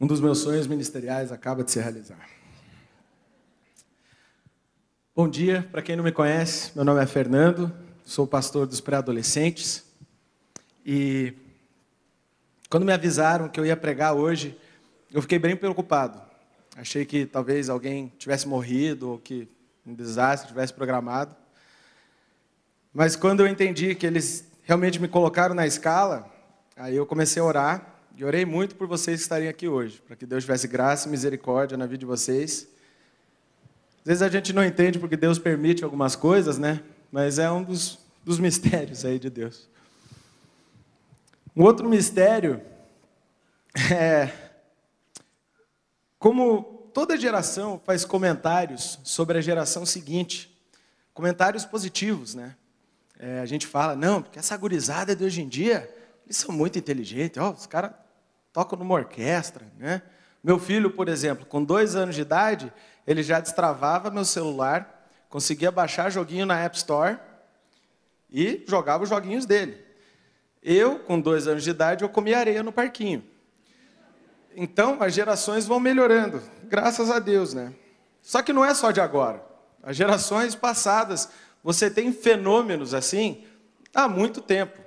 Um dos meus sonhos ministeriais acaba de se realizar. Bom dia, para quem não me conhece, meu nome é Fernando, sou pastor dos pré-adolescentes. E quando me avisaram que eu ia pregar hoje, eu fiquei bem preocupado. Achei que talvez alguém tivesse morrido ou que um desastre tivesse programado. Mas quando eu entendi que eles realmente me colocaram na escala, aí eu comecei a orar. E orei muito por vocês estarem aqui hoje, para que Deus tivesse graça e misericórdia na vida de vocês. Às vezes a gente não entende porque Deus permite algumas coisas, né? Mas é um dos mistérios aí de Deus. Um outro mistério é como toda geração faz comentários sobre a geração seguinte. Comentários positivos, né? A gente fala, não, porque essa gurizada de hoje em dia, eles são muito inteligentes, os caras tocam numa orquestra, né? Meu filho, por exemplo, com 2 anos de idade, ele já destravava meu celular, conseguia baixar joguinho na App Store e jogava os joguinhos dele. Eu, com 2 anos de idade, eu comia areia no parquinho. Então, as gerações vão melhorando, graças a Deus, né? Só que não é só de agora. As gerações passadas, você tem fenômenos assim há muito tempo.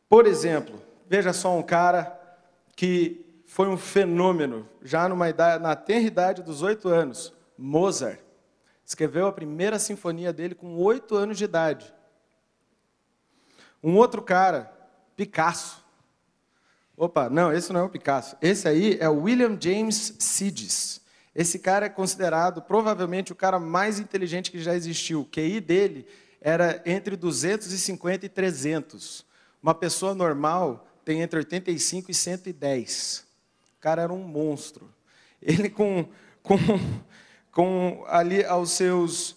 Por exemplo, veja só um cara que foi um fenômeno, já na tenra idade dos 8 anos, Mozart. Escreveu a primeira sinfonia dele com 8 anos de idade. Um outro cara, Picasso. Não, esse não é o Picasso. Esse aí é o William James Sidis. Esse cara é considerado provavelmente o cara mais inteligente que já existiu. O QI dele era entre 250 e 300. Uma pessoa normal tem entre 85 e 110. O cara era um monstro. Ele ali aos seus...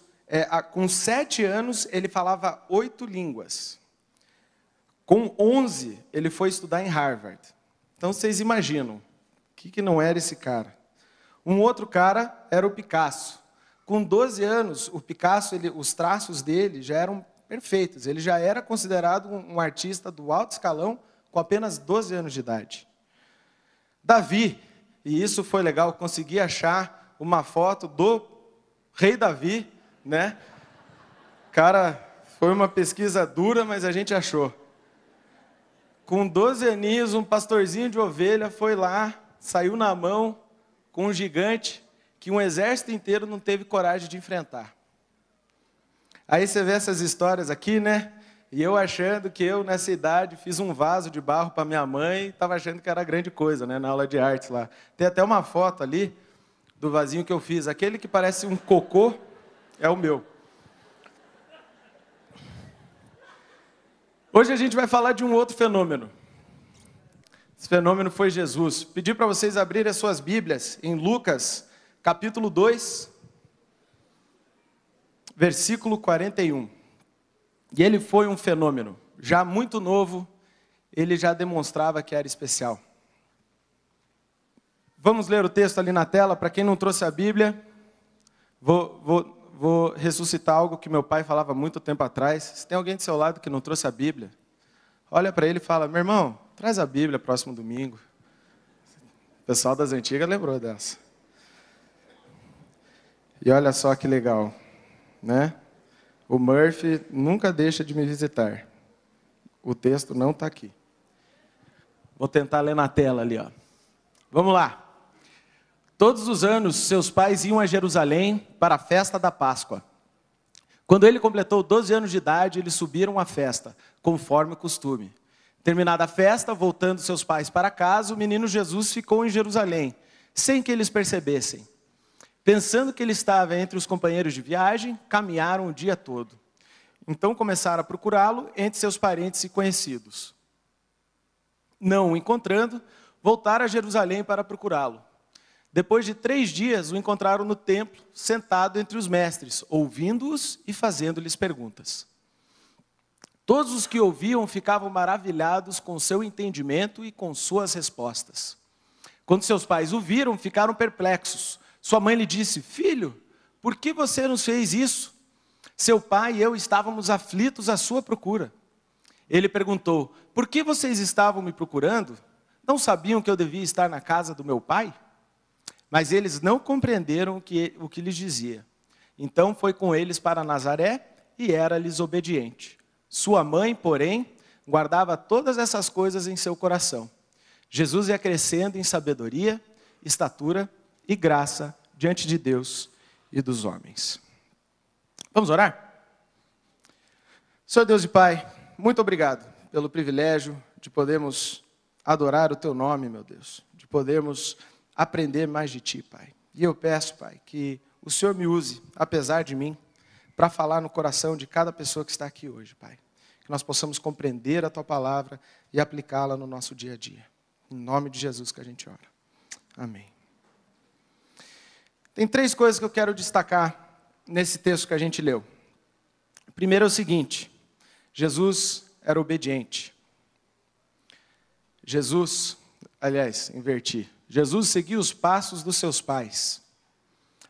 com 7 anos, ele falava 8 línguas. Com 11, ele foi estudar em Harvard. Então, vocês imaginam, o que não era esse cara? Um outro cara era o Picasso. Com 12 anos, o Picasso, os traços dele já eram perfeitos. Ele já era considerado um artista do alto escalão com apenas 12 anos de idade. Davi, e isso foi legal, consegui achar uma foto do rei Davi, né? Cara, foi uma pesquisa dura, mas a gente achou. Com 12 aninhos, um pastorzinho de ovelha foi lá, saiu na mão com um gigante que um exército inteiro não teve coragem de enfrentar. Aí você vê essas histórias aqui, né? E eu achando que eu, nessa idade, fiz um vaso de barro para minha mãe, estava achando que era grande coisa, né? Na aula de artes lá. Tem até uma foto ali do vasinho que eu fiz. Aquele que parece um cocô é o meu. Hoje a gente vai falar de um outro fenômeno. Esse fenômeno foi Jesus. Pedi para vocês abrirem as suas Bíblias em Lucas, capítulo 2, versículo 41. E ele foi um fenômeno. Já muito novo, ele já demonstrava que era especial. Vamos ler o texto ali na tela. Para quem não trouxe a Bíblia, vou ressuscitar algo que meu pai falava muito tempo atrás. Se tem alguém do seu lado que não trouxe a Bíblia, olha para ele e fala, meu irmão, traz a Bíblia próximo domingo. O pessoal das antigas lembrou dessa. E olha só que legal, né? O Murphy nunca deixa de me visitar. O texto não está aqui. Vou tentar ler na tela ali, ó. Vamos lá. Todos os anos, seus pais iam a Jerusalém para a festa da Páscoa. Quando ele completou 12 anos de idade, eles subiram à festa, conforme o costume. Terminada a festa, voltando seus pais para casa, o menino Jesus ficou em Jerusalém, sem que eles percebessem. Pensando que ele estava entre os companheiros de viagem, caminharam o dia todo. Então começaram a procurá-lo entre seus parentes e conhecidos. Não o encontrando, voltaram a Jerusalém para procurá-lo. Depois de 3 dias, o encontraram no templo, sentado entre os mestres, ouvindo-os e fazendo-lhes perguntas. Todos os que ouviam ficavam maravilhados com seu entendimento e com suas respostas. Quando seus pais o viram, ficaram perplexos. Sua mãe lhe disse, filho, por que você nos fez isso? Seu pai e eu estávamos aflitos à sua procura. Ele perguntou, por que vocês estavam me procurando? Não sabiam que eu devia estar na casa do meu pai? Mas eles não compreenderam o que lhes dizia. Então foi com eles para Nazaré e era-lhes obediente. Sua mãe, porém, guardava todas essas coisas em seu coração. Jesus ia crescendo em sabedoria, estatura e graça diante de Deus e dos homens. Vamos orar? Senhor Deus e Pai, muito obrigado pelo privilégio de podermos adorar o Teu nome, meu Deus, de podermos aprender mais de Ti, Pai. E eu peço, Pai, que o Senhor me use, apesar de mim, para falar no coração de cada pessoa que está aqui hoje, Pai. Que nós possamos compreender a Tua palavra e aplicá-la no nosso dia a dia. Em nome de Jesus que a gente ora. Amém. Tem 3 coisas que eu quero destacar nesse texto que a gente leu. Primeiro é o seguinte: Jesus era obediente. Jesus seguia os passos dos seus pais.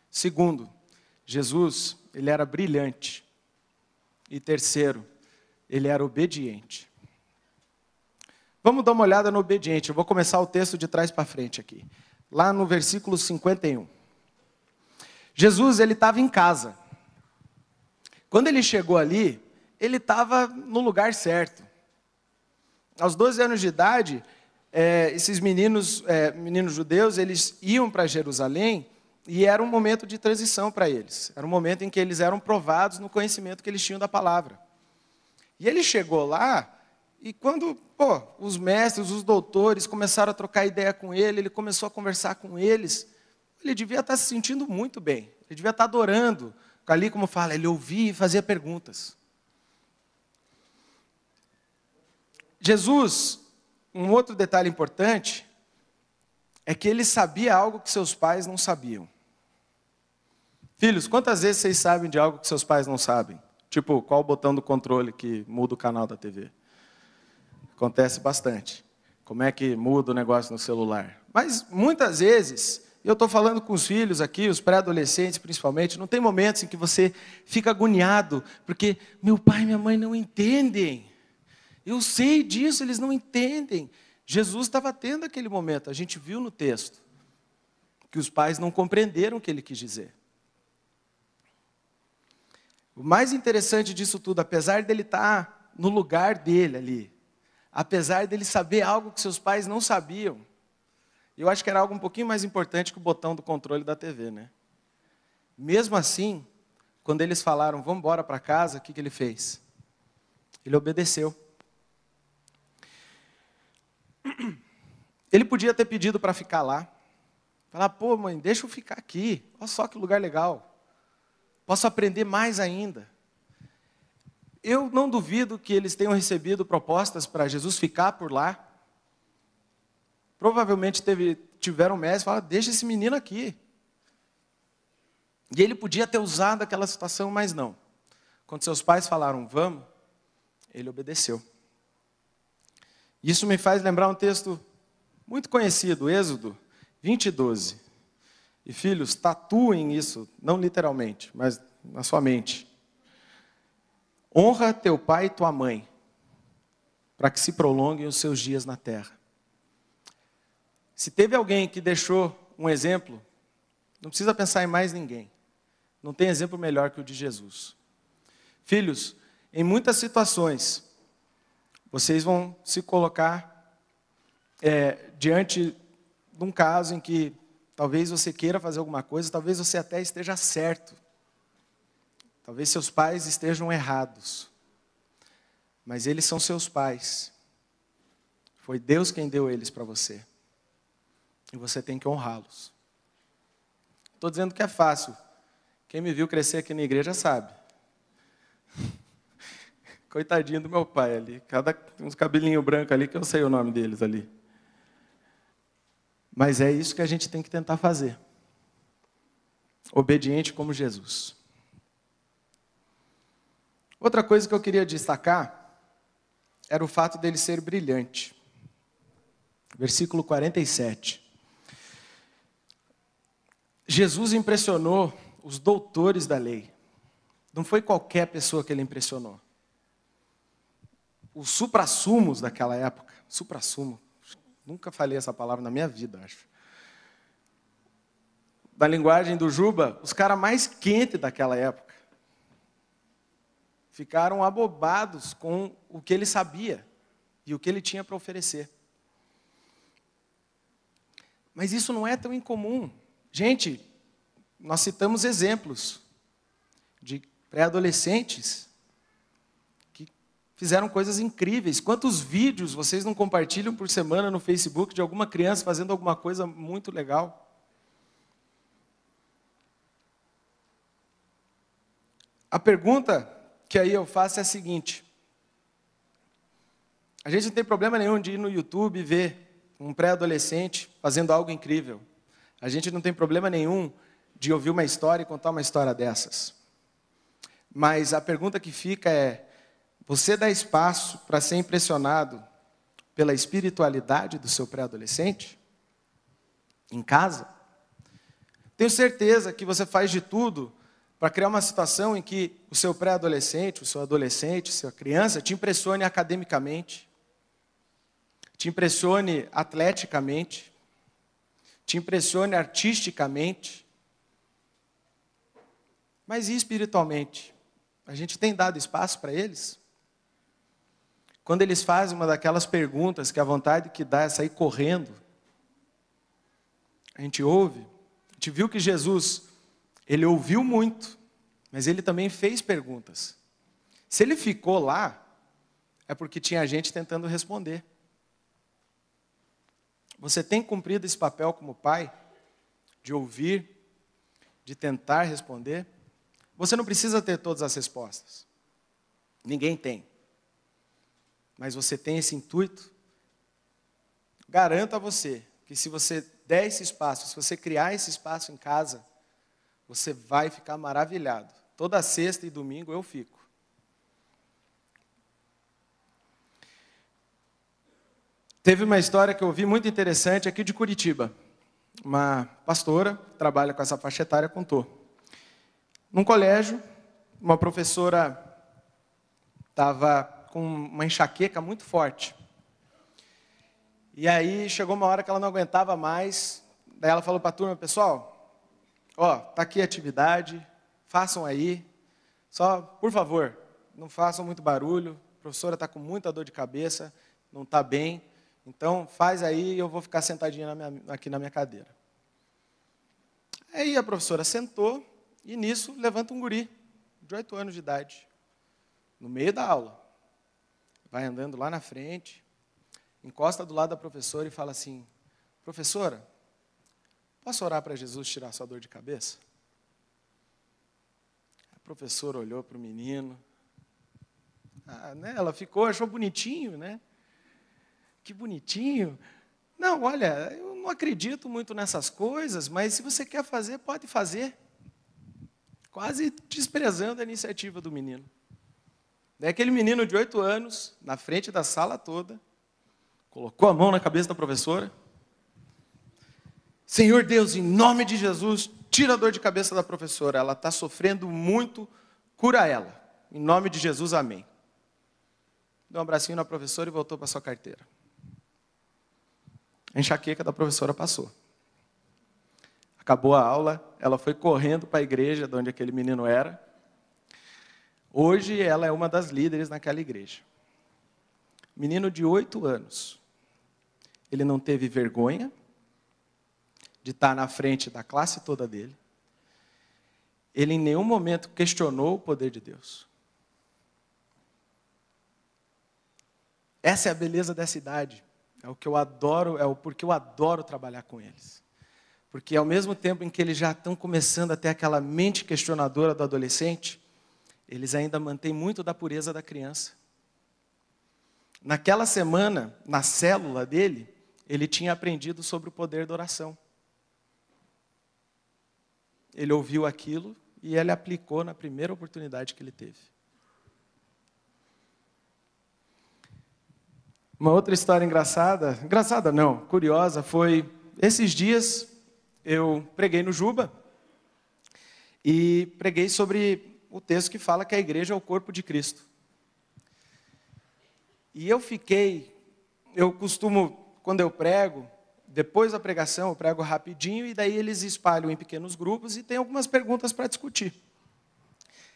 Segundo, Jesus, ele era brilhante. E terceiro, ele era obediente. Vamos dar uma olhada no obediente. Eu vou começar o texto de trás para frente aqui. Lá no versículo 51. Jesus, ele estava em casa. Quando ele chegou ali, ele estava no lugar certo. Aos 12 anos de idade, esses meninos judeus, eles iam para Jerusalém e era um momento de transição para eles. Era um momento em que eles eram provados no conhecimento que eles tinham da palavra. E ele chegou lá e quando os mestres, os doutores começaram a trocar ideia com ele, ele começou a conversar com eles, ele devia estar se sentindo muito bem. Ele devia estar adorando. Ali, como fala, ele ouvia e fazia perguntas. Jesus, um outro detalhe importante, é que ele sabia algo que seus pais não sabiam. Filhos, quantas vezes vocês sabem de algo que seus pais não sabem? Tipo, qual o botão do controle que muda o canal da TV? Acontece bastante. Como é que muda o negócio no celular? Mas, muitas vezes, eu estou falando com os filhos aqui, os pré-adolescentes principalmente, não tem momentos em que você fica agoniado, porque meu pai e minha mãe não entendem. Eu sei disso, eles não entendem. Jesus estava tendo aquele momento, a gente viu no texto, que os pais não compreenderam o que ele quis dizer. O mais interessante disso tudo, apesar dele estar no lugar dele ali, apesar dele saber algo que seus pais não sabiam, eu acho que era algo um pouquinho mais importante que o botão do controle da TV, né? Mesmo assim, quando eles falaram, vamos embora para casa, o que ele fez? Ele obedeceu. Ele podia ter pedido para ficar lá. Falar, pô mãe, deixa eu ficar aqui. Olha só que lugar legal. Posso aprender mais ainda. Eu não duvido que eles tenham recebido propostas para Jesus ficar por lá. Provavelmente tiveram mestres que falaram, deixa esse menino aqui. E ele podia ter usado aquela situação, mas não. Quando seus pais falaram, vamos, ele obedeceu. Isso me faz lembrar um texto muito conhecido, Êxodo 20:12. E filhos, tatuem isso, não literalmente, mas na sua mente. Honra teu pai e tua mãe, para que se prolonguem os seus dias na terra. Se teve alguém que deixou um exemplo, não precisa pensar em mais ninguém. Não tem exemplo melhor que o de Jesus. Filhos, em muitas situações, vocês vão se colocar diante de um caso em que talvez você queira fazer alguma coisa, talvez você até esteja certo. Talvez seus pais estejam errados. Mas eles são seus pais. Foi Deus quem deu eles para você. E você tem que honrá-los. Estou dizendo que é fácil. Quem me viu crescer aqui na igreja sabe. Coitadinho do meu pai ali. Uns cabelinhos brancos ali, que eu sei o nome deles ali. Mas é isso que a gente tem que tentar fazer. Obediente como Jesus. Outra coisa que eu queria destacar era o fato dele ser brilhante. Versículo 47. Jesus impressionou os doutores da lei. Não foi qualquer pessoa que ele impressionou. Os suprassumos daquela época, suprassumo, Nunca falei essa palavra na minha vida, acho. Da linguagem do Juba, os caras mais quentes daquela época ficaram abobados com o que ele sabia e o que ele tinha para oferecer. Mas isso não é tão incomum. Gente, nós citamos exemplos de pré-adolescentes que fizeram coisas incríveis. Quantos vídeos vocês não compartilham por semana no Facebook de alguma criança fazendo alguma coisa muito legal? A pergunta que aí eu faço é a seguinte: a gente não tem problema nenhum de ir no YouTube e ver um pré-adolescente fazendo algo incrível. A gente não tem problema nenhum de ouvir uma história e contar uma história dessas. Mas a pergunta que fica é: você dá espaço para ser impressionado pela espiritualidade do seu pré-adolescente? Em casa? Tenho certeza que você faz de tudo para criar uma situação em que o seu pré-adolescente, o seu adolescente, sua criança te impressione academicamente, te impressione atleticamente, te impressione artisticamente. Mas e espiritualmente? A gente tem dado espaço para eles? Quando eles fazem uma daquelas perguntas que a vontade que dá é sair correndo, a gente ouve, a gente viu que Jesus, ele ouviu muito, mas ele também fez perguntas. Se ele ficou lá, é porque tinha gente tentando responder. Você tem cumprido esse papel como pai, de ouvir, de tentar responder? Você não precisa ter todas as respostas. Ninguém tem. Mas você tem esse intuito? Garanto a você que se você der esse espaço, se você criar esse espaço em casa, você vai ficar maravilhado. Toda sexta e domingo eu fico. Teve uma história que eu ouvi muito interessante aqui de Curitiba. Uma pastora que trabalha com essa faixa etária contou. Num colégio, uma professora estava com uma enxaqueca muito forte. E aí chegou uma hora que ela não aguentava mais. Daí ela falou para a turma: pessoal, ó, tá aqui a atividade, façam aí. Só, por favor, não façam muito barulho. A professora está com muita dor de cabeça, não está bem. Então, faz aí e eu vou ficar sentadinha aqui na minha cadeira. Aí a professora sentou e nisso levanta um guri de 8 anos de idade, no meio da aula. Vai andando lá na frente, encosta do lado da professora e fala assim: professora, posso orar para Jesus tirar sua dor de cabeça? A professora olhou para o menino. Ela ficou, achou bonitinho, né? Que bonitinho. Não, olha, eu não acredito muito nessas coisas, mas se você quer fazer, pode fazer. Quase desprezando a iniciativa do menino. Daí aquele menino de 8 anos, na frente da sala toda, colocou a mão na cabeça da professora. Senhor Deus, em nome de Jesus, tira a dor de cabeça da professora. Ela está sofrendo muito, cura ela. Em nome de Jesus, amém. Deu um abracinho na professora e voltou para sua carteira. A enxaqueca da professora passou. Acabou a aula, ela foi correndo para a igreja de onde aquele menino era. Hoje ela é uma das líderes naquela igreja. Menino de 8 anos. Ele não teve vergonha de estar na frente da classe toda dele. Ele em nenhum momento questionou o poder de Deus. Essa é a beleza dessa idade. É o que eu adoro, porque eu adoro trabalhar com eles. Porque ao mesmo tempo em que eles já estão começando a ter aquela mente questionadora do adolescente, eles ainda mantêm muito da pureza da criança. Naquela semana, na célula dele, ele tinha aprendido sobre o poder da oração. Ele ouviu aquilo e ele aplicou na primeira oportunidade que ele teve. Uma outra história engraçada não, curiosa, foi esses dias eu preguei no Juba e preguei sobre o texto que fala que a igreja é o corpo de Cristo. E eu costumo quando eu prego, depois da pregação eu prego rapidinho e daí eles espalham em pequenos grupos e tem algumas perguntas para discutir.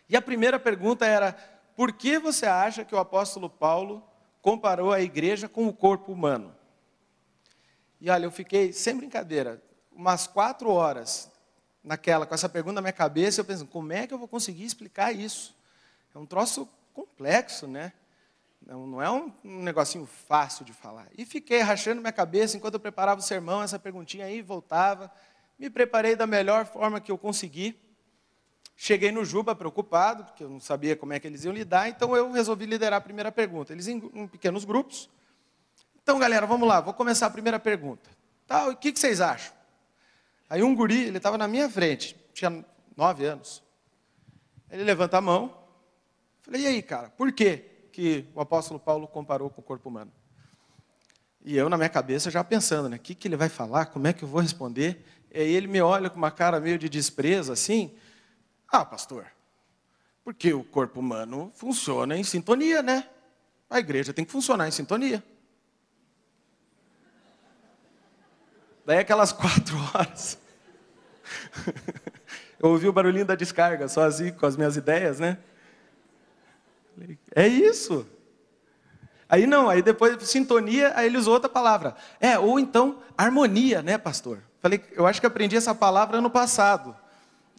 E a primeira pergunta era: por que você acha que o apóstolo Paulo comparou a igreja com o corpo humano? E olha, eu fiquei, sem brincadeira, umas 4 horas com essa pergunta na minha cabeça, eu pensando, como é que eu vou conseguir explicar isso? É um troço complexo, né? Não é um negocinho fácil de falar. E fiquei rachando minha cabeça enquanto eu preparava o sermão, essa perguntinha aí, voltava. Me preparei da melhor forma que eu consegui. Cheguei no Juba preocupado, porque eu não sabia como é que eles iam lidar, então eu resolvi liderar a primeira pergunta. Eles em pequenos grupos. Então, galera, vamos lá, vou começar a primeira pergunta. Tá, o que vocês acham? Aí um guri, ele estava na minha frente, tinha 9 anos. Ele levanta a mão. Falei, e aí, cara, por quê que o apóstolo Paulo comparou com o corpo humano? E eu, na minha cabeça, já pensando, né? O que ele vai falar? Como é que eu vou responder? E aí ele me olha com uma cara meio de desprezo, assim. Ah, pastor, porque o corpo humano funciona em sintonia, né? A igreja tem que funcionar em sintonia. Daí aquelas 4 horas, eu ouvi o barulhinho da descarga, sozinho com as minhas ideias, né? É isso. Aí depois sintonia, aí ele usou outra palavra. Ou então harmonia, né, pastor? Falei, eu acho que aprendi essa palavra ano passado.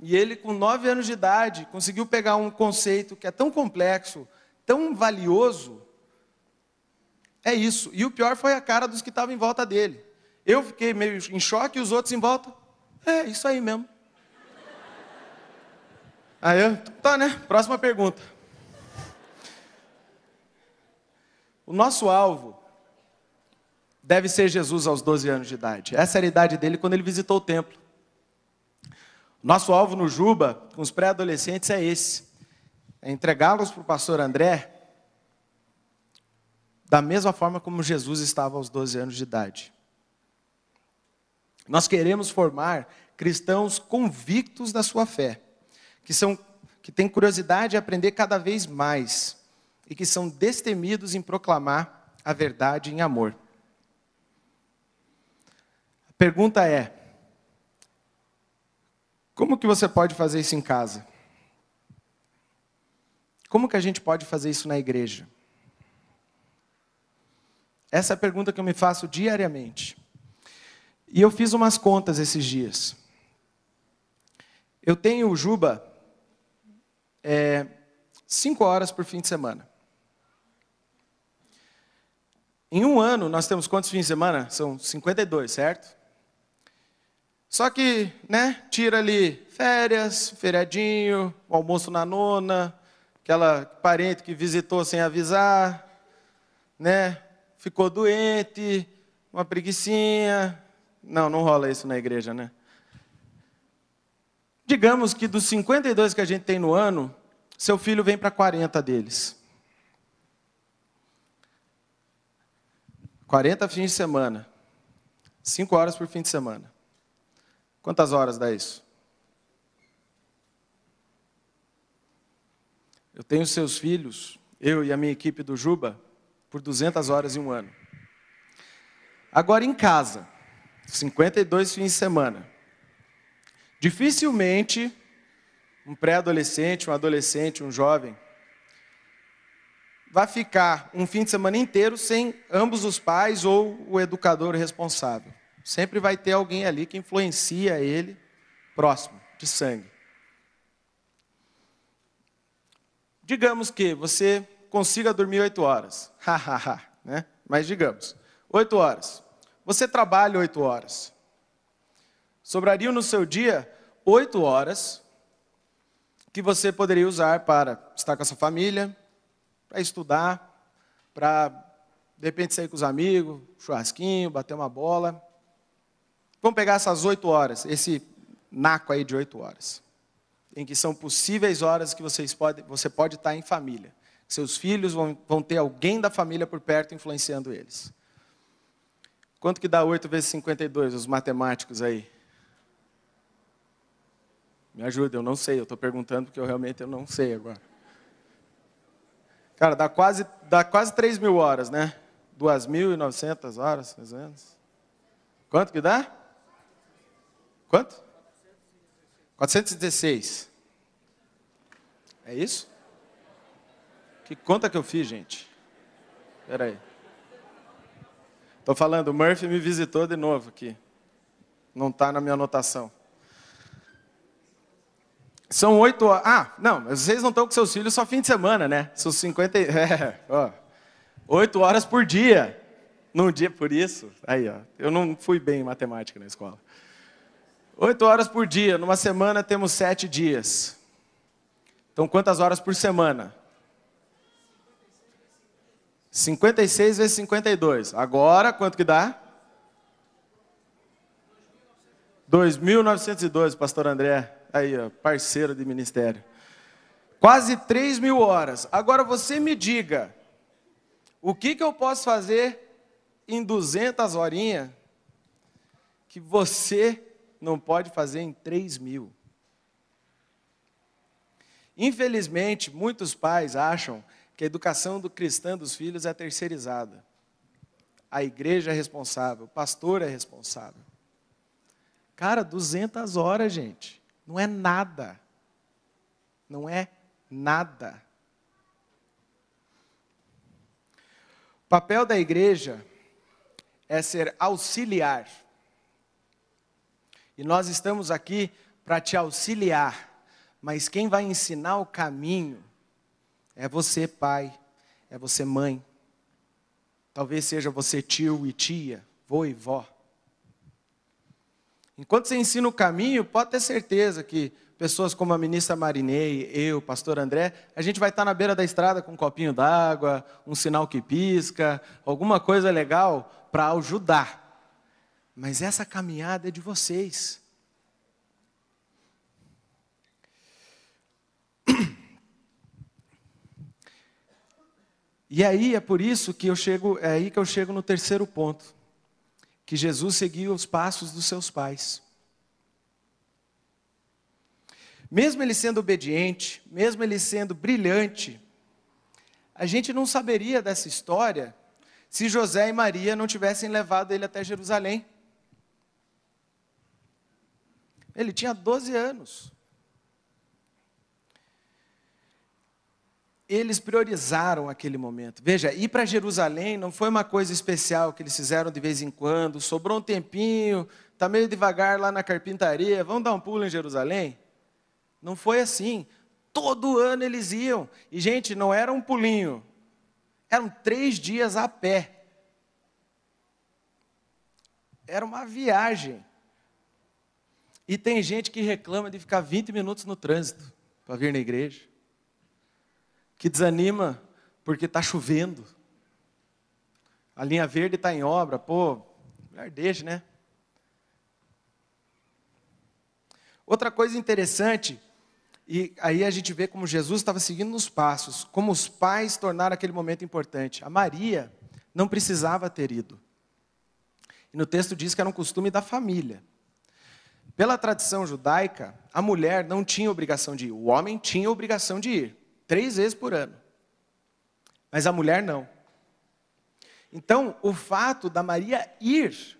E ele, com 9 anos de idade, conseguiu pegar um conceito que é tão complexo, tão valioso. É isso. E o pior foi a cara dos que estavam em volta dele. Eu fiquei meio em choque e os outros em volta. É, isso aí mesmo. Aí tá, né? Próxima pergunta. O nosso alvo deve ser Jesus aos 12 anos de idade. Essa era a idade dele quando ele visitou o templo. Nosso alvo no Juba, com os pré-adolescentes, é esse. É entregá-los para o pastor André da mesma forma como Jesus estava aos 12 anos de idade. Nós queremos formar cristãos convictos da sua fé, que têm curiosidade de aprender cada vez mais e que são destemidos em proclamar a verdade em amor. A pergunta é: como que você pode fazer isso em casa? Como que a gente pode fazer isso na igreja? Essa é a pergunta que eu me faço diariamente. E eu fiz umas contas esses dias. Eu tenho o Juba 5 horas por fim de semana. Em um ano, nós temos quantos fins de semana? São 52, certo? Só que, né, tira ali férias, feriadinho, o almoço na nona, aquela parente que visitou sem avisar, né, ficou doente, uma preguicinha. Não rola isso na igreja, né? Digamos que dos 52 que a gente tem no ano, seu filho vem para 40 deles. 40 fins de semana. 5 horas por fim de semana. Quantas horas dá isso? Eu tenho seus filhos, eu e a minha equipe do Juba, por 200 horas em um ano. Agora em casa, 52 fins de semana. Dificilmente um pré-adolescente, um adolescente, um jovem vai ficar um fim de semana inteiro sem ambos os pais ou o educador responsável. Sempre vai ter alguém ali que influencia ele próximo, de sangue. Digamos que você consiga dormir 8 horas. Né? Mas digamos, 8 horas. Você trabalha 8 horas. Sobrariam no seu dia 8 horas que você poderia usar para estar com a sua família, para estudar, para, de repente, sair com os amigos, churrasquinho, bater uma bola. Vamos pegar essas 8 horas, esse naco aí de 8 horas, em que são possíveis horas que você pode estar em família. Seus filhos vão ter alguém da família por perto influenciando eles. Quanto que dá 8 vezes 52, os matemáticos aí? Me ajuda, eu não sei, eu estou perguntando porque eu realmente não sei agora. Cara, dá quase 3.000 horas, né? 2.900 horas, mais ou menos. Quanto que dá? Quanto? 416. É isso? Que conta que eu fiz, gente? Espera aí. Estou falando, o Murphy me visitou de novo aqui. Não está na minha anotação. São 8 horas. Ah, não, vocês não estão com seus filhos só fim de semana, né? São 50. 8 horas por dia. Num dia, por isso. Aí, ó. Eu não fui bem em matemática na escola. 8 horas por dia. Numa semana temos 7 dias. Então, quantas horas por semana? 56 vezes 52. Agora, quanto que dá? 2.912, pastor André. Aí, ó, parceiro de ministério. Quase 3.000 horas. Agora você me diga, o que eu posso fazer em 200 horinhas que você não pode fazer em 3.000? Infelizmente, muitos pais acham que a educação cristã dos filhos é terceirizada. A igreja é responsável, o pastor é responsável. Cara, 200 horas, gente. Não é nada. Não é nada. O papel da igreja é ser auxiliar. E nós estamos aqui para te auxiliar. Mas quem vai ensinar o caminho é você, pai. É você, mãe. Talvez seja você, tio e tia, vô e vó. Enquanto você ensina o caminho, pode ter certeza que pessoas como a ministra Marinei, eu, pastor André, a gente vai estar na beira da estrada com um copinho d'água, um sinal que pisca, alguma coisa legal para ajudar. Mas essa caminhada é de vocês. E aí é por isso que é aí que eu chego no terceiro ponto. Que Jesus seguiu os passos dos seus pais. Mesmo ele sendo obediente, mesmo ele sendo brilhante, a gente não saberia dessa história se José e Maria não tivessem levado ele até Jerusalém. Ele tinha 12 anos. Eles priorizaram aquele momento. Veja, ir para Jerusalém não foi uma coisa especial que eles fizeram de vez em quando. Sobrou um tempinho, está meio devagar lá na carpintaria, vamos dar um pulo em Jerusalém? Não foi assim. Todo ano eles iam. E, gente, não era um pulinho. Eram 3 dias a pé. Era uma viagem. E tem gente que reclama de ficar 20 minutos no trânsito para vir na igreja. Que desanima porque está chovendo. A linha verde está em obra. Pô, melhor deixa, né? Outra coisa interessante, e aí a gente vê como Jesus estava seguindo nos passos, como os pais tornaram aquele momento importante. A Maria não precisava ter ido. E no texto diz que era um costume da família. Pela tradição judaica, a mulher não tinha obrigação de ir. O homem tinha obrigação de ir. 3 vezes por ano. Mas a mulher não. Então, o fato da Maria ir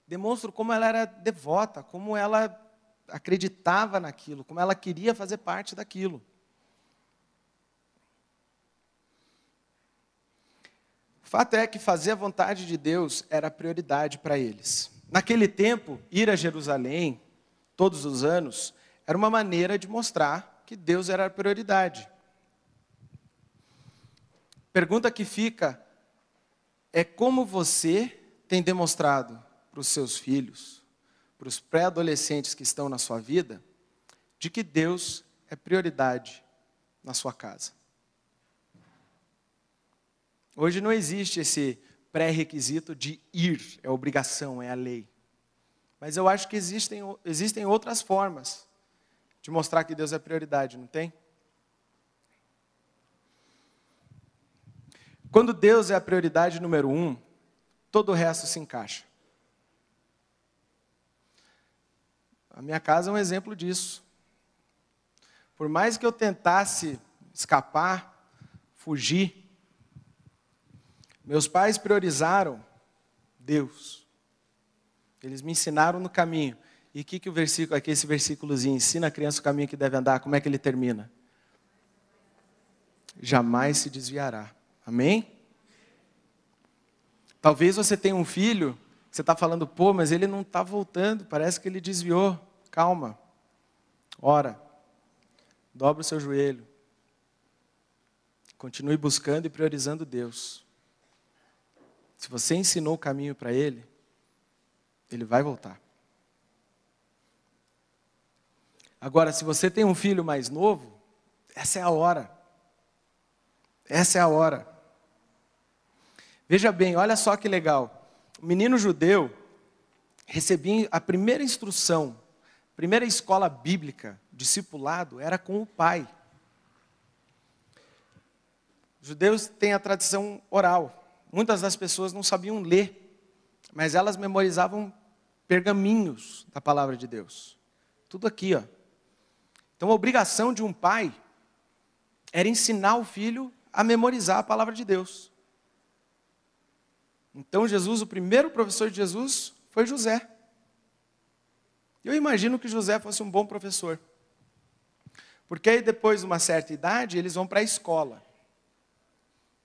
demonstra como ela era devota, como ela acreditava naquilo, como ela queria fazer parte daquilo. O fato é que fazer a vontade de Deus era prioridade para eles. Naquele tempo, ir a Jerusalém, todos os anos, era uma maneira de mostrar que Deus era a prioridade. Pergunta que fica é como você tem demonstrado para os seus filhos, para os pré-adolescentes que estão na sua vida, de que Deus é prioridade na sua casa. Hoje não existe esse pré-requisito de ir, é obrigação, é a lei. Mas eu acho que existem outras formas de mostrar que Deus é prioridade, não tem? Quando Deus é a prioridade número 1, todo o resto se encaixa. A minha casa é um exemplo disso. Por mais que eu tentasse escapar, fugir, Meus pais priorizaram Deus. Eles me ensinaram no caminho. E o que o versículo, aqui esse versículozinho, ensina a criança o caminho que deve andar, como é que ele termina? Jamais se desviará. Amém? Talvez você tenha um filho, você está falando, pô, mas ele não está voltando, parece que ele desviou. Calma. Ora. Dobra o seu joelho. Continue buscando e priorizando Deus. Se você ensinou o caminho para ele, ele vai voltar. Agora, se você tem um filho mais novo, essa é a hora. Essa é a hora. Veja bem, olha só que legal. O menino judeu recebia a primeira instrução, a primeira escola bíblica, discipulado, era com o pai. Os judeus têm a tradição oral. Muitas das pessoas não sabiam ler, mas elas memorizavam pergaminhos da palavra de Deus. Tudo aqui, ó. Então a obrigação de um pai era ensinar o filho a memorizar a palavra de Deus. Então Jesus, o primeiro professor de Jesus, foi José. Eu imagino que José fosse um bom professor. Porque aí depois de uma certa idade, eles vão para a escola.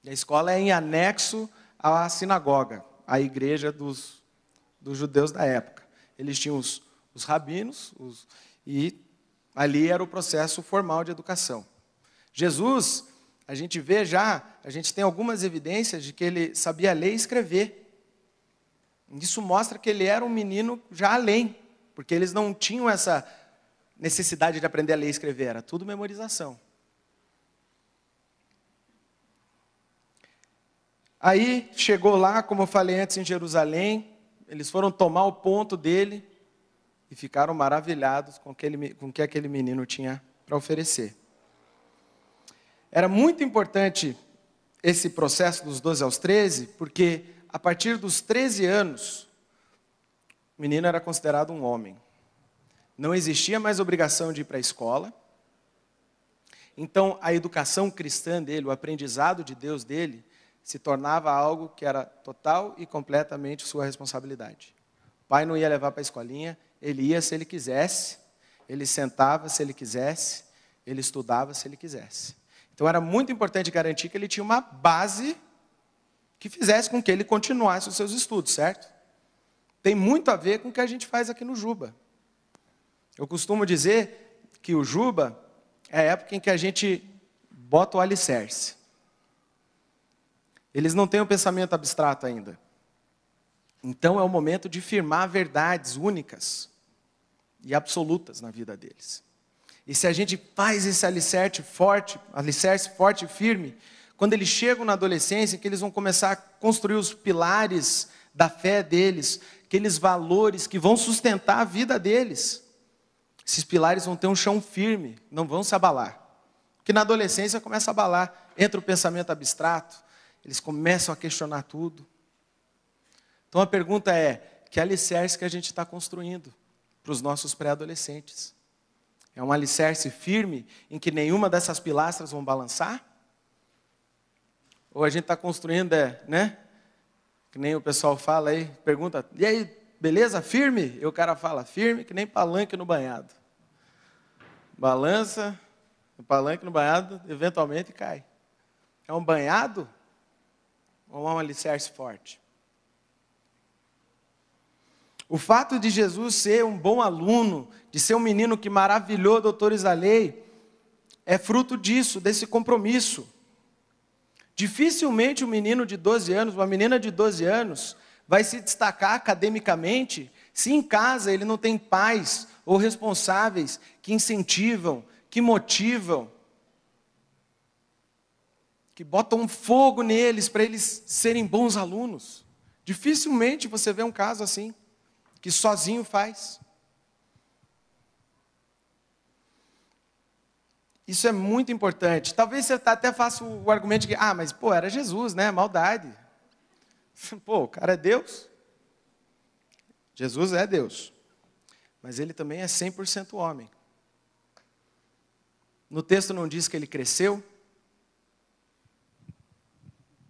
E a escola é em anexo à sinagoga, à igreja dos judeus da época. Eles tinham os rabinos, e ali era o processo formal de educação. Jesus, a gente tem algumas evidências de que ele sabia ler e escrever. Isso mostra que ele era um menino já além, porque eles não tinham essa necessidade de aprender a ler e escrever, era tudo memorização. Aí, chegou lá, como eu falei antes, em Jerusalém, eles foram tomar o ponto dele e ficaram maravilhados com o que aquele menino tinha para oferecer. Era muito importante esse processo dos 12 aos 13, porque a partir dos 13 anos, o menino era considerado um homem. Não existia mais obrigação de ir para a escola. Então, a educação cristã dele, o aprendizado de Deus dele, se tornava algo que era total e completamente sua responsabilidade. O pai não ia levar para a escolinha, ele ia se ele quisesse, ele sentava se ele quisesse, ele estudava se ele quisesse. Então era muito importante garantir que ele tinha uma base que fizesse com que ele continuasse os seus estudos, certo? Tem muito a ver com o que a gente faz aqui no Juba. Eu costumo dizer que o Juba é a época em que a gente bota o alicerce. Eles não têm um pensamento abstrato ainda. Então é o momento de firmar verdades únicas e absolutas na vida deles. E se a gente faz esse alicerce forte e firme, quando eles chegam na adolescência, que eles vão começar a construir os pilares da fé deles, aqueles valores que vão sustentar a vida deles, esses pilares vão ter um chão firme, não vão se abalar. Porque na adolescência começa a abalar, entra o pensamento abstrato, eles começam a questionar tudo. Então a pergunta é, que alicerce que a gente está construindo para os nossos pré-adolescentes? É um alicerce firme em que nenhuma dessas pilastras vão balançar? Ou a gente está construindo, que nem o pessoal fala aí, pergunta, e aí, beleza, firme? E o cara fala, firme que nem palanque no banhado. Balança, o palanque no banhado, eventualmente cai. É um banhado? Ou é um alicerce forte? O fato de Jesus ser um bom aluno, de ser um menino que maravilhou doutores da lei, é fruto disso, desse compromisso. Dificilmente um menino de 12 anos, uma menina de 12 anos, vai se destacar academicamente se em casa ele não tem pais ou responsáveis que incentivam, que motivam, que botam fogo neles para eles serem bons alunos. Dificilmente você vê um caso assim, que sozinho faz. Isso é muito importante. Talvez você até faça o argumento de que, mas era Jesus, né? Maldade. O cara é Deus. Jesus é Deus. Mas ele também é 100% homem. No texto não diz que ele cresceu,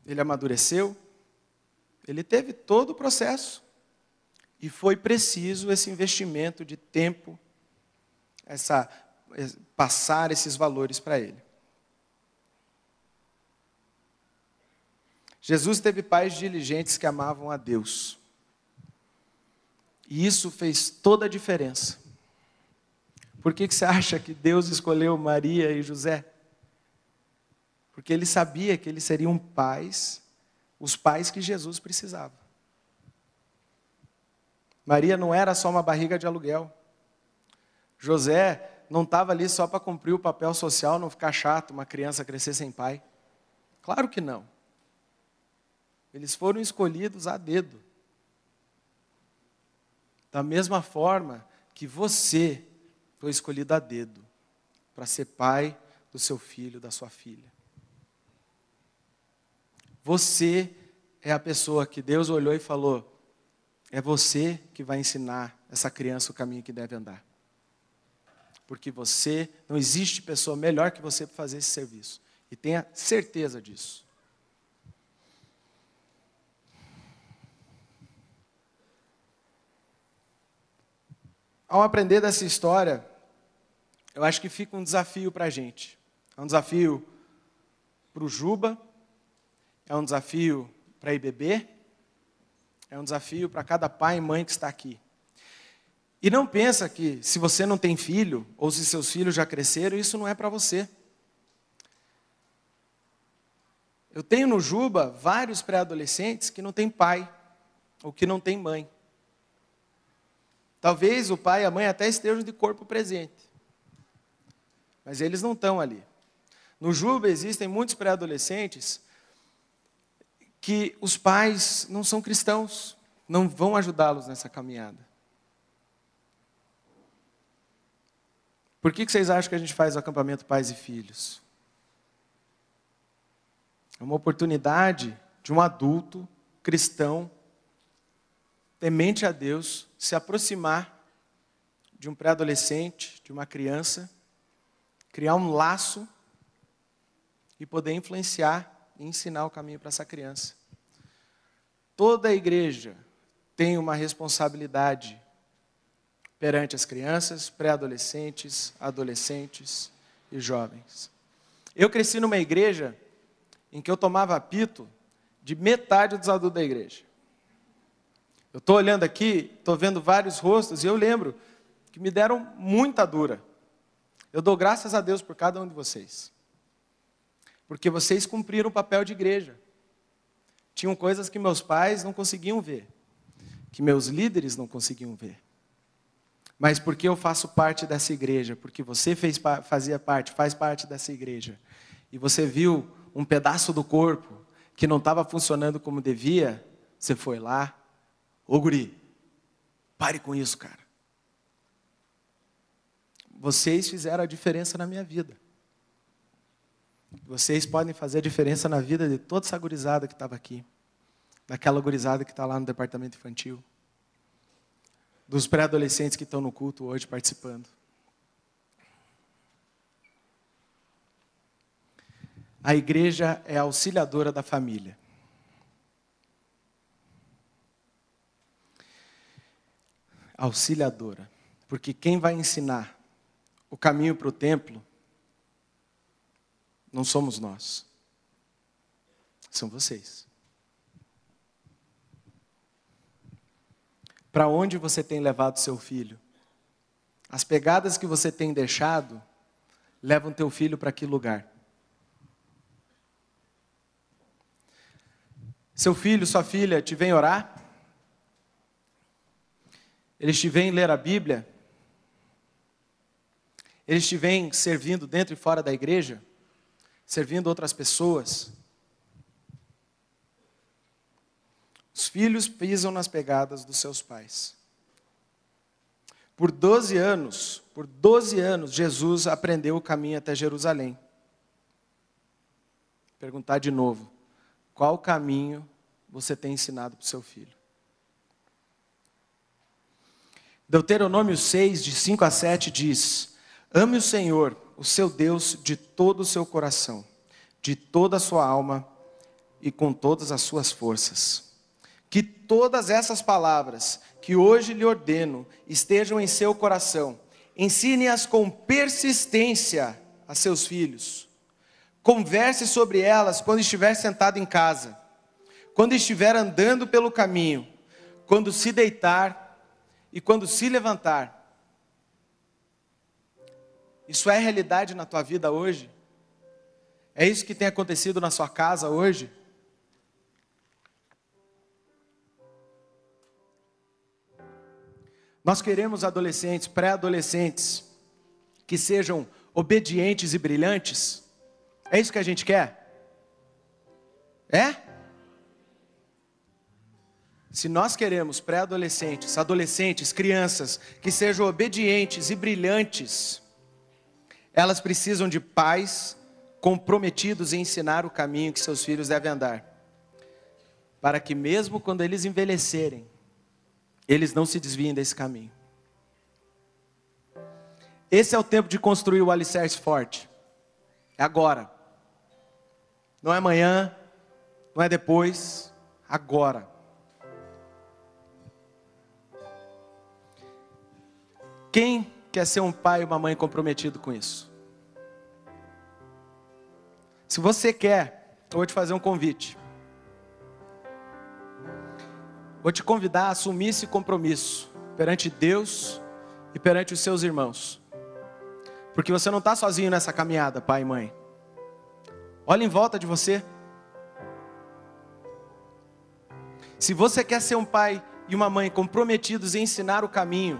ele amadureceu, Ele teve todo o processo. E foi preciso esse investimento de tempo, passar esses valores para ele. Jesus teve pais diligentes que amavam a Deus. E isso fez toda a diferença. Por que você acha que Deus escolheu Maria e José? Porque ele sabia que eles seriam pais, os pais que Jesus precisava. Maria não era só uma barriga de aluguel. José não estava ali só para cumprir o papel social, não ficar chato, uma criança crescer sem pai. Claro que não. Eles foram escolhidos a dedo. Da mesma forma que você foi escolhido a dedo para ser pai do seu filho, da sua filha. Você é a pessoa que Deus olhou e falou, é você que vai ensinar essa criança o caminho que deve andar. Porque não existe pessoa melhor que você para fazer esse serviço. E tenha certeza disso. Ao aprender dessa história, eu acho que fica um desafio para a gente. É um desafio para o Juba, é um desafio para a IBB, é um desafio para cada pai e mãe que está aqui. E não pensa que se você não tem filho, ou se seus filhos já cresceram, isso não é para você. Eu tenho no Juba vários pré-adolescentes que não têm pai, ou que não têm mãe. Talvez o pai e a mãe até estejam de corpo presente. Mas eles não estão ali. No Juba existem muitos pré-adolescentes que os pais não são cristãos, não vão ajudá-los nessa caminhada. Por que vocês acham que a gente faz o acampamento Pais e Filhos? É uma oportunidade de um adulto cristão, temente a Deus, se aproximar de um pré-adolescente, de uma criança, criar um laço e poder influenciar e ensinar o caminho para essa criança. Toda a igreja tem uma responsabilidade perante as crianças, pré-adolescentes, adolescentes e jovens. Eu cresci numa igreja em que eu tomava apito de metade dos adultos da igreja. Eu estou olhando aqui, estou vendo vários rostos, e eu lembro que me deram muita dura. Eu dou graças a Deus por cada um de vocês. Porque vocês cumpriram o papel de igreja. Tinham coisas que meus pais não conseguiam ver, que meus líderes não conseguiam ver. Mas porque eu faço parte dessa igreja, porque você faz parte dessa igreja, e você viu um pedaço do corpo que não estava funcionando como devia, você foi lá, ô guri, pare com isso, cara. Vocês fizeram a diferença na minha vida. Vocês podem fazer a diferença na vida de toda essa gurizada que estava aqui. Daquela gurizada que está lá no departamento infantil. Dos pré-adolescentes que estão no culto hoje participando. A igreja é a auxiliadora da família. Auxiliadora. Porque quem vai ensinar o caminho para o templo não somos nós. São vocês. Para onde você tem levado seu filho? As pegadas que você tem deixado levam teu filho para que lugar? Seu filho, sua filha te vem orar? Eles te vêm ler a Bíblia? Eles te vêm servindo dentro e fora da igreja? Servindo outras pessoas? Os filhos pisam nas pegadas dos seus pais. Por 12 anos, Jesus aprendeu o caminho até Jerusalém. Perguntar de novo, qual caminho você tem ensinado para o seu filho? Deuteronômio 6, de 5 a 7 diz: ame o Senhor, o seu Deus, de todo o seu coração, de toda a sua alma e com todas as suas forças. que todas essas palavras que hoje lhe ordeno estejam em seu coração. Ensine-as com persistência a seus filhos. Converse sobre elas quando estiver sentado em casa, quando estiver andando pelo caminho, quando se deitar e quando se levantar. Isso é realidade na tua vida hoje? É isso que tem acontecido na sua casa hoje? Nós queremos adolescentes, pré-adolescentes, que sejam obedientes e brilhantes. É isso que a gente quer? É? Se nós queremos pré-adolescentes, adolescentes, crianças, que sejam obedientes e brilhantes, elas precisam de pais comprometidos em ensinar o caminho que seus filhos devem andar, para que mesmo quando eles envelhecerem, eles não se desviem desse caminho. Esse é o tempo de construir o alicerce forte. É agora. Não é amanhã, não é depois, agora. Quem quer ser um pai e uma mãe comprometido com isso? Se você quer, eu vou te fazer um convite. Vou te convidar a assumir esse compromisso perante Deus e perante os seus irmãos. Porque você não está sozinho nessa caminhada, pai e mãe. Olha em volta de você. Se você quer ser um pai e uma mãe comprometidos em ensinar o caminho,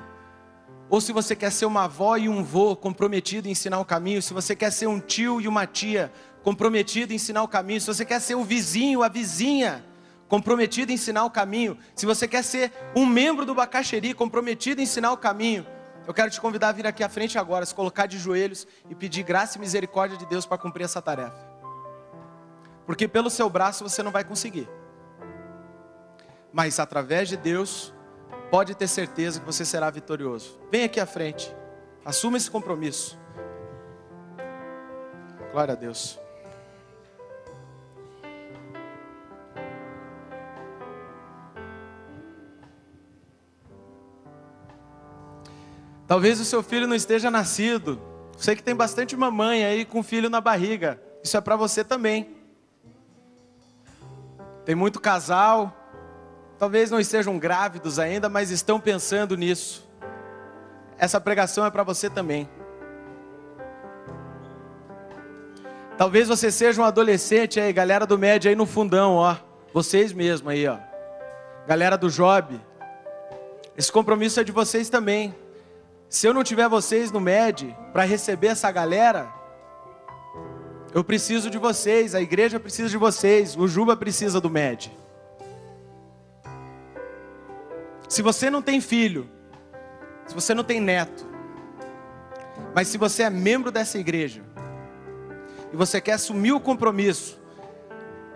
ou se você quer ser uma avó e um vô comprometido em ensinar o caminho, se você quer ser um tio e uma tia comprometido em ensinar o caminho, se você quer ser o vizinho, a vizinha comprometido em ensinar o caminho, se você quer ser um membro do Bacaxeri comprometido em ensinar o caminho, eu quero te convidar a vir aqui à frente agora, se colocar de joelhos e pedir graça e misericórdia de Deus para cumprir essa tarefa. Porque pelo seu braço você não vai conseguir. Mas através de Deus, pode ter certeza que você será vitorioso. Vem aqui à frente, assuma esse compromisso. Glória a Deus. Talvez o seu filho não esteja nascido. Sei que tem bastante mamãe aí com filho na barriga. Isso é para você também. Tem muito casal. Talvez não estejam grávidos ainda, mas estão pensando nisso. Essa pregação é para você também. Talvez você seja um adolescente aí, galera do MED aí no fundão, ó. Vocês mesmo aí, ó. Galera do Job. Esse compromisso é de vocês também. Se eu não tiver vocês no MED para receber essa galera, eu preciso de vocês, a igreja precisa de vocês, o Juba precisa do MED. Se você não tem filho, se você não tem neto, mas se você é membro dessa igreja, e você quer assumir o compromisso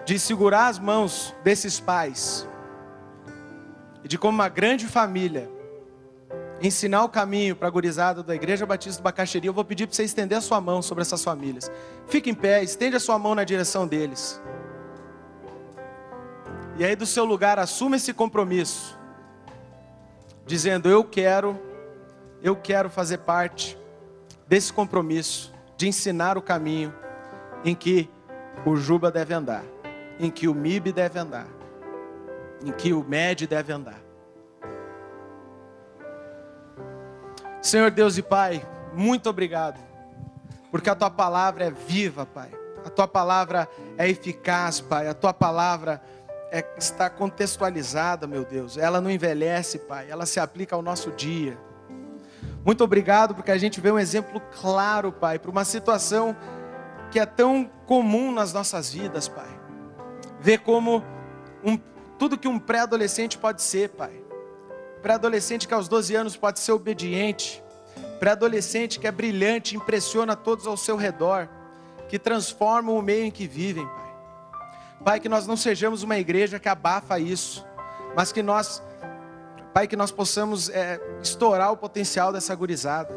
de segurar as mãos desses pais, e de como uma grande família, ensinar o caminho para a gurizada da Igreja Batista do Bacaxeri, eu vou pedir para você estender a sua mão sobre essas famílias. Fique em pé, estende a sua mão na direção deles. E aí do seu lugar, assuma esse compromisso, dizendo, eu quero fazer parte desse compromisso, de ensinar o caminho em que o Juba deve andar, em que o MIB deve andar, em que o MED deve andar. Senhor Deus e Pai, muito obrigado, porque a Tua palavra é viva, Pai. A Tua palavra é eficaz, Pai. A Tua palavra está contextualizada, meu Deus. Ela não envelhece, Pai. Ela se aplica ao nosso dia. Muito obrigado, porque a gente vê um exemplo claro, Pai, para uma situação que é tão comum nas nossas vidas, Pai. Ver como tudo que um pré-adolescente pode ser, Pai. Pré-adolescente que aos 12 anos pode ser obediente. Pré-adolescente que é brilhante, impressiona todos ao seu redor. Que transforma o meio em que vivem, Pai. Pai, que nós não sejamos uma igreja que abafa isso. Mas que nós, Pai, que nós possamos estourar o potencial dessa gurizada.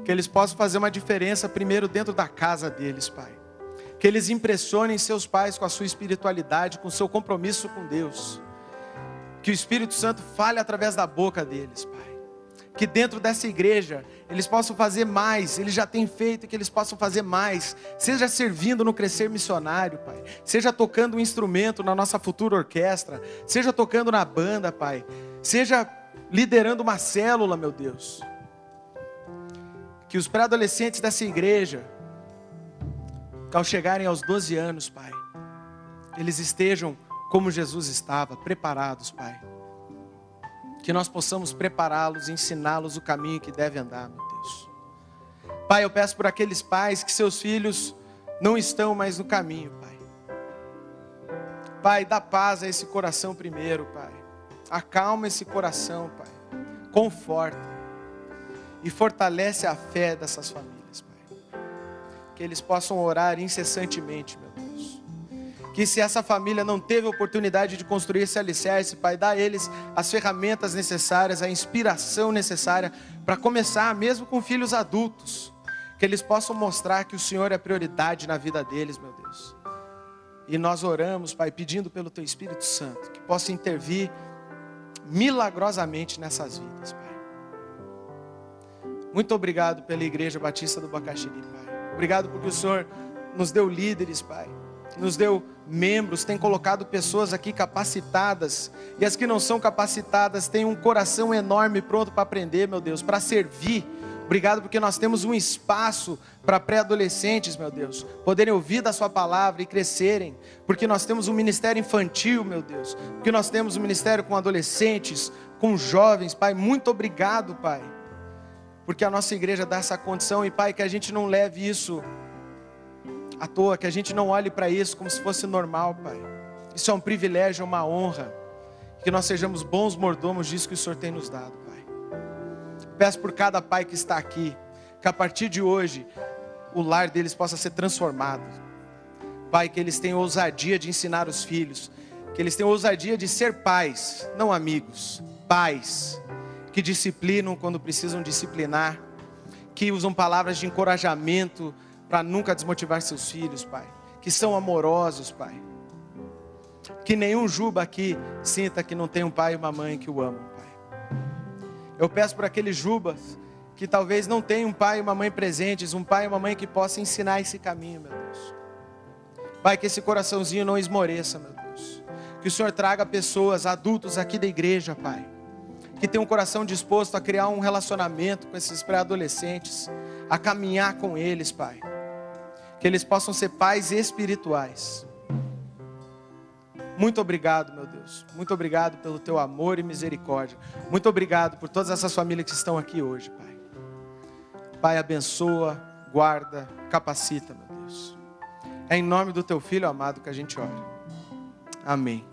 Que eles possam fazer uma diferença primeiro dentro da casa deles, Pai. Que eles impressionem seus pais com a sua espiritualidade, com o seu compromisso com Deus. Que o Espírito Santo fale através da boca deles, Pai. Que dentro dessa igreja eles possam fazer mais, eles já têm feito, e que eles possam fazer mais, seja servindo no crescer missionário, Pai, seja tocando um instrumento na nossa futura orquestra, seja tocando na banda, Pai, seja liderando uma célula, meu Deus. Que os pré-adolescentes dessa igreja, ao chegarem aos 12 anos, Pai, eles estejam como Jesus estava, preparados, Pai. Que nós possamos prepará-los, ensiná-los o caminho que deve andar, meu Deus. Pai, eu peço por aqueles pais que seus filhos não estão mais no caminho, Pai. Pai, dá paz a esse coração primeiro, Pai. Acalma esse coração, Pai. Conforta. E fortalece a fé dessas famílias, Pai. Que eles possam orar incessantemente, meu Deus. Que se essa família não teve a oportunidade de construir esse alicerce, Pai, dá a eles as ferramentas necessárias, a inspiração necessária para começar, mesmo com filhos adultos. Que eles possam mostrar que o Senhor é prioridade na vida deles, meu Deus. E nós oramos, Pai, pedindo pelo Teu Espírito Santo, que possa intervir milagrosamente nessas vidas, Pai. Muito obrigado pela Igreja Batista do Bacaxiri, Pai. Obrigado porque o Senhor nos deu líderes, Pai. Nos deu membros, tem colocado pessoas aqui capacitadas, e as que não são capacitadas têm um coração enorme pronto para aprender, meu Deus, para servir. Obrigado porque nós temos um espaço para pré-adolescentes, meu Deus, poderem ouvir da sua palavra e crescerem, porque nós temos um ministério infantil, meu Deus, porque nós temos um ministério com adolescentes, com jovens, Pai. Muito obrigado, Pai, porque a nossa igreja dá essa condição, e Pai, que a gente não leve isso à toa, que a gente não olhe para isso como se fosse normal, Pai. Isso é um privilégio, é uma honra, que nós sejamos bons mordomos disso que o Senhor tem nos dado, Pai. Peço por cada pai que está aqui, que a partir de hoje, o lar deles possa ser transformado. Pai, que eles tenham ousadia de ensinar os filhos, que eles tenham ousadia de ser pais, não amigos, pais, que disciplinam quando precisam disciplinar, que usam palavras de encorajamento, para nunca desmotivar seus filhos, Pai. Que são amorosos, Pai. Que nenhum juba aqui sinta que não tem um pai e uma mãe que o amam, Pai. Eu peço por aqueles jubas que talvez não tenham um pai e uma mãe presentes, um pai e uma mãe que possa ensinar esse caminho, meu Deus. Pai, que esse coraçãozinho não esmoreça, meu Deus. Que o Senhor traga pessoas, adultos aqui da igreja, Pai, que tenham um coração disposto a criar um relacionamento com esses pré-adolescentes, a caminhar com eles, Pai. Que eles possam ser pais espirituais. Muito obrigado, meu Deus. Muito obrigado pelo Teu amor e misericórdia. Muito obrigado por todas essas famílias que estão aqui hoje, Pai. Pai, abençoa, guarda, capacita, meu Deus. É em nome do Teu Filho amado que a gente ora. Amém.